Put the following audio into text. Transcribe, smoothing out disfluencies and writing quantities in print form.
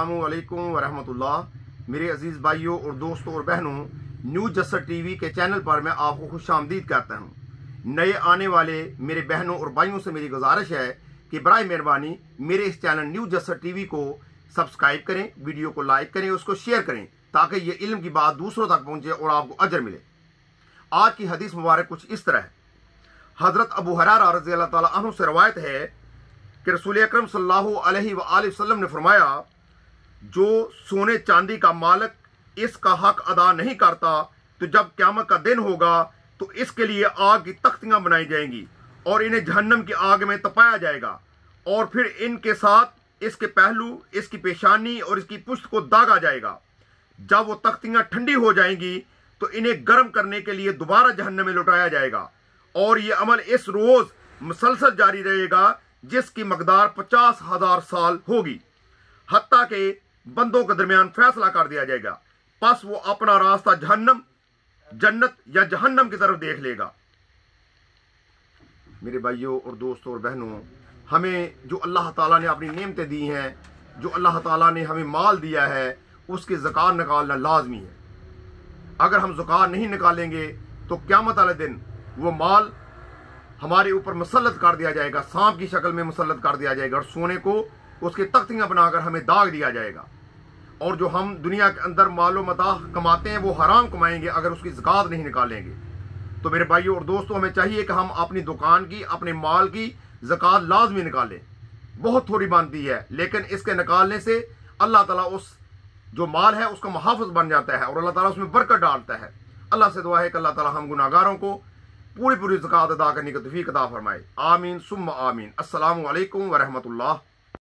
अस्सलामुअलैकुम वरहमतुल्लाह। मेरे अजीज़ भाइयों और दोस्तों और बहनों, न्यूज़ जसर टीवी के चैनल पर मैं आपको खुशामदीद कहता हूँ। नए आने वाले मेरे बहनों और भाइयों से मेरी गुजारिश है कि बराए मेहरबानी मेरे इस चैनल न्यूज़ जसर टीवी को सब्सक्राइब करें, वीडियो को लाइक करें, उसको शेयर करें ताकि ये इल्म की बात दूसरों तक पहुँचे और आपको अजर मिले। आज की हदीस मुबारक कुछ इस तरह है। हज़रत अबू हुरैरा रज़ी अल्लाह तआला अन्हु से रवायत है कि रसूल अकरम सल्लल्लाहु अलैहि वसल्लम ने फरमाया, जो सोने चांदी का मालिक इसका हक अदा नहीं करता तो जब क़यामत का दिन होगा तो इसके लिए आग की तख्तियां बनाई जाएंगी और इन्हें जहन्नम की आग में तपाया जाएगा और फिर इनके साथ इसके पहलू, इसकी पेशानी और इसकी पुश्त को दागा जाएगा। जब वो तख्तियां ठंडी हो जाएंगी तो इन्हें गर्म करने के लिए दोबारा जहन्नम में लौटाया जाएगा और ये अमल इस रोज मुसलसल जारी रहेगा जिसकी मकदार 50,000 साल होगी, हत्ता के बंदों के दरमियान फैसला कर दिया जाएगा। बस वो अपना रास्ता जहन्नम, जन्नत या जहन्नम की तरफ देख लेगा। मेरे भाइयों और दोस्तों और बहनों, हमें जो अल्लाह ताला ने अपनी नेमतें दी हैं, जो अल्लाह ताला ने हमें माल दिया है, उसकी ज़कात निकालना लाजमी है। अगर हम ज़कात नहीं निकालेंगे तो क़यामत वाले दिन वो माल हमारे ऊपर मुसल्लत कर दिया जाएगा, सांप की शक्ल में मुसल्लत कर दिया जाएगा और सोने को उसकी तख्तियां बनाकर हमें दाग दिया जाएगा। और जो हम दुनिया के अंदर मालो मता कमाते हैं वो हराम कमाएंगे अगर उसकी ज़कात नहीं निकालेंगे। तो मेरे भाइयों और दोस्तों, हमें चाहिए कि हम अपनी दुकान की, अपने माल की ज़कात लाजमी निकालें। बहुत थोड़ी बनती है, लेकिन इसके निकालने से अल्लाह ताला उस जो माल है उसका मुहाफ़िज़ बन जाता है और अल्लाह ताला उसमें बरकत डालता है। अल्लाह से दुआ है कि अल्लाह ताला हम गुनाहगारों को पूरी ज़कात अदा करने की तौफीक अता फरमाए। आमीन सुम्मा आमीन। अस्सलामु अलैकुम वरहमतुल्लाह।